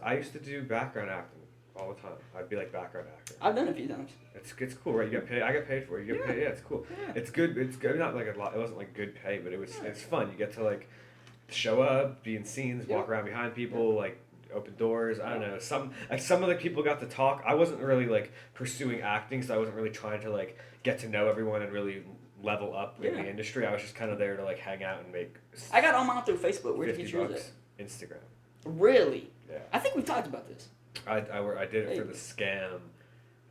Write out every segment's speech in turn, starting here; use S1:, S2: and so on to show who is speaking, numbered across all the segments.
S1: I used to do background acting all the time. I'd be like background actor.
S2: I've done it a few times.
S1: It's cool, right? You get paid. I get paid for it. You get
S2: Yeah.
S1: paid. Yeah, it's cool.
S2: Yeah.
S1: It's good. It's good. Not like a lot. It wasn't like good pay, but
S2: Yeah.
S1: it's fun. You get to like show up, be in scenes,
S2: Yeah.
S1: walk around behind people, like open doors. I don't know. Some of the people got to talk. I wasn't really like pursuing acting, so I wasn't really trying to like get to know everyone and really level up in
S2: Yeah.
S1: the industry. I was just kind of there to like hang out and make
S2: I got all mine through Facebook. Where did you
S1: 50
S2: get yours
S1: bucks.
S2: at?
S1: Instagram.
S2: Really?
S1: Yeah.
S2: I think we've talked about this.
S1: I did it for
S2: Hey.
S1: the Scam.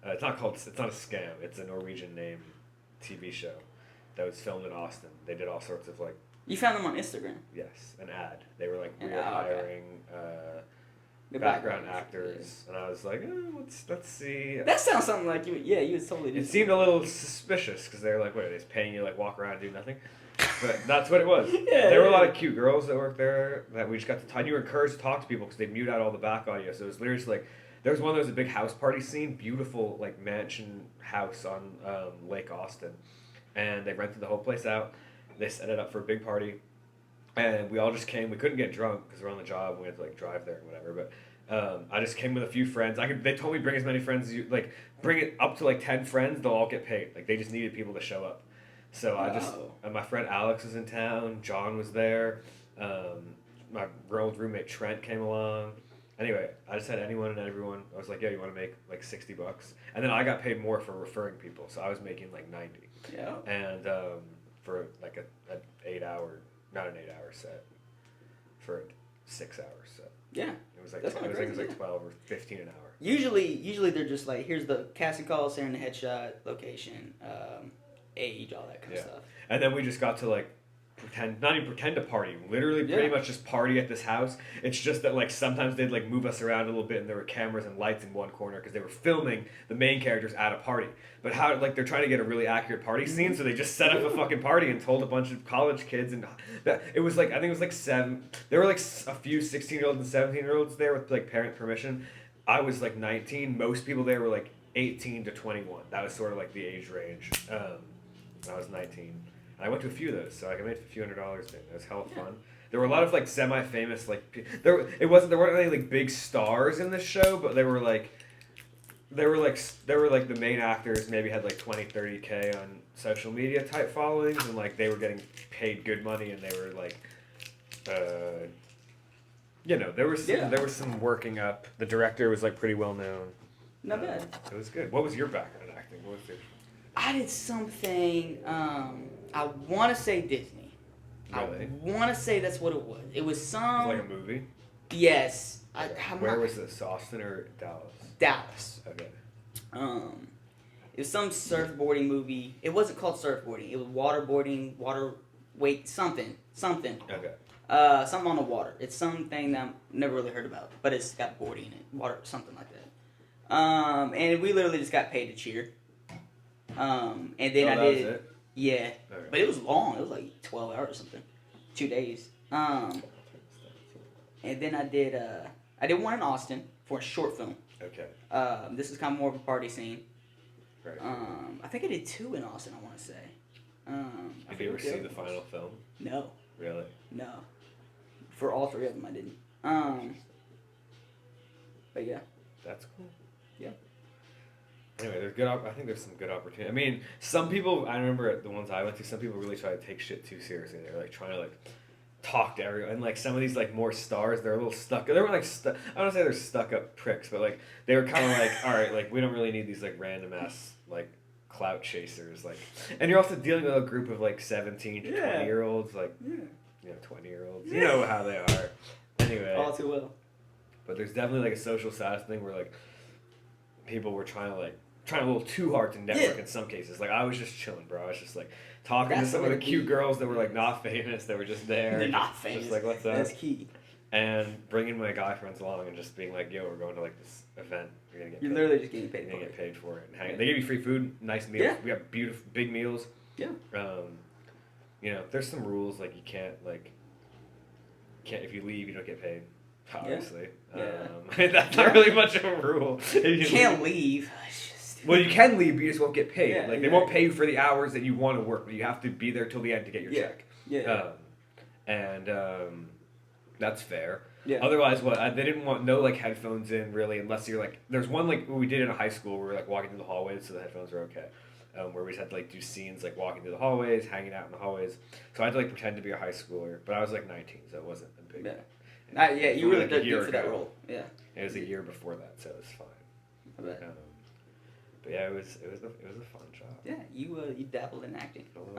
S1: It's not a scam. It's a Norwegian name TV show that was filmed in Austin. They did all sorts of like
S2: You found them on Instagram.
S1: yes, an ad. They were like we
S2: An
S1: were
S2: ad, okay.
S1: hiring
S2: The
S1: background
S2: actors,
S1: actors, and I was like, let's see.
S2: yeah. That sounds something like you. Yeah, you would totally do.
S1: It seemed a little suspicious because they were like, "What? Are they just paying you like walk around and do nothing?" But that's what it was.
S2: Yeah,
S1: There were a lot
S2: yeah.
S1: of cute girls that worked there that we just got to talk. You were encouraged to talk to people because they mute out all the back audio. So it was literally just like there was one that was a big house party scene, beautiful like mansion house on Lake Austin, and they rented the whole place out. They set it up for a big party, and we all just came. We couldn't get drunk because we're on the job. And we had to like drive there and whatever. But I just came with a few friends. They told me bring as many friends as you like. Bring it up to like 10 friends. They'll all get paid. Like they just needed people to show up. So I just
S2: Oh.
S1: and my friend Alex was in town. John was there. My old roommate Trent came along. Anyway, I just had anyone and everyone. I was like, "Yeah, you want to make like $60?" And then I got paid more for referring people, so I was making like 90.
S2: Yeah.
S1: And for like an 8 hour, not an 8 hour set, for a 6 hour set.
S2: Yeah.
S1: It was like
S2: That's
S1: I
S2: kinda
S1: think it was
S2: crazy,
S1: like 12 or 15 an hour.
S2: Usually they're just like, here's the casting call, send the headshot, location, age, all that kind
S1: Yeah.
S2: of stuff.
S1: And then we just got to like not even pretend to party, literally pretty
S2: Yeah.
S1: much just party at this house. It's just that like sometimes they'd like move us around a little bit and there were cameras and lights in one corner because they were filming the main characters at a party. But how like they're trying to get a really accurate party scene, so they just set up a fucking party and told a bunch of college kids and that it was like I think it was like there were like a few 16-year-olds and 17-year-olds there with like parent permission. I was like 19. Most people there were like 18 to 21. That was sort of like the age range. I was 19. And I went to a few of those, so like I made a few $100. It was hella fun. There were a lot of like semi-famous like there weren't any like big stars in this show, but they were like the main actors maybe had like 20 30K on social media type followings, and like they were getting paid good money, and they were like there was some working up. The director was like pretty well known.
S2: Not bad.
S1: It was good. What was your background acting? What was your
S2: I did something. I want to say Disney.
S1: Really?
S2: I want to say that's what it was. It was
S1: It
S2: some.
S1: was like a movie.
S2: Yes.
S1: Where was this? Austin or Dallas?
S2: Dallas.
S1: Okay.
S2: It was some surfboarding movie. It wasn't called surfboarding. It was waterboarding, something.
S1: Okay.
S2: Something on the water. It's something that I've never really heard about, but it's got boarding in it, water, something like that. And we literally just got paid to cheer. And then
S1: Oh,
S2: I
S1: that
S2: did.
S1: was it?
S2: Yeah,
S1: Okay.
S2: but it was long. It was like 12 hours or something, 2 days. And then I did one in Austin for a short film.
S1: Okay.
S2: This is kind of more of a party scene.
S1: Right.
S2: I think I did 2 in Austin. I want to say. I
S1: Did
S2: forget
S1: you ever
S2: what
S1: see
S2: other
S1: the
S2: one
S1: final
S2: was.
S1: film?
S2: No,
S1: Really?
S2: no. For all 3 of them, I didn't. But yeah.
S1: That's cool.
S2: Yeah.
S1: Anyway, there's good. I think there's some good opportunity. I mean, some people. I remember at the ones I went to. Some people really try to take shit too seriously. They're like trying to like talk to everyone. And like some of these like more stars, they're a little stuck. They were like I don't say they're stuck up pricks, but like they were kind of like, all right, like we don't really need these like random ass like clout chasers. Like, and you're also dealing with a group of like 17 to 20-year-olds, like 20-year-olds. You know how they are. Anyway.
S2: All too well.
S1: But there's definitely like a social status thing where like people were trying a little too hard to network in some cases. Like I was just chilling, bro. I was just like talking
S2: That's
S1: to some
S2: the
S1: of
S2: way
S1: the
S2: to
S1: cute
S2: be.
S1: girls that were like not famous. They were just there.
S2: They're not famous.
S1: Just like what's up?
S2: That's key.
S1: And bringing my guy friends along and just being like, yo, we're going to like this event. You're gonna get
S2: You're
S1: paid.
S2: literally just getting paid
S1: You're
S2: for
S1: gonna get
S2: it.
S1: paid for it. And hang. They give you free food, nice meals.
S2: Yeah.
S1: We have beautiful big meals.
S2: Yeah.
S1: You know, there's some rules like you can't if you leave you don't get paid. Obviously.
S2: Yeah.
S1: That's not really much of a rule. If
S2: You can't leave. It's just-
S1: Well, you can leave, but you just won't get paid.
S2: Yeah,
S1: Like they won't pay you for the hours that you want to work, but you have to be there till the end to get your
S2: Yeah.
S1: check.
S2: Yeah.
S1: And that's fair.
S2: Yeah.
S1: Otherwise, they didn't want no like headphones in really, unless you're like. There's one like we did in a high school where we were like walking through the hallways, so the headphones were okay. Where we just had to like do scenes like walking through the hallways, hanging out in the hallways. So I had to like pretend to be a high schooler, but I was like 19, so it wasn't a big.
S2: Yeah.
S1: And
S2: Yeah,
S1: it was
S2: you
S1: only,
S2: really
S1: like, a
S2: did
S1: year
S2: good for that
S1: ago.
S2: role. Yeah.
S1: It was a year before that, so it was fine.
S2: I bet.
S1: But yeah, it was a fun job.
S2: Yeah, you dabbled in acting.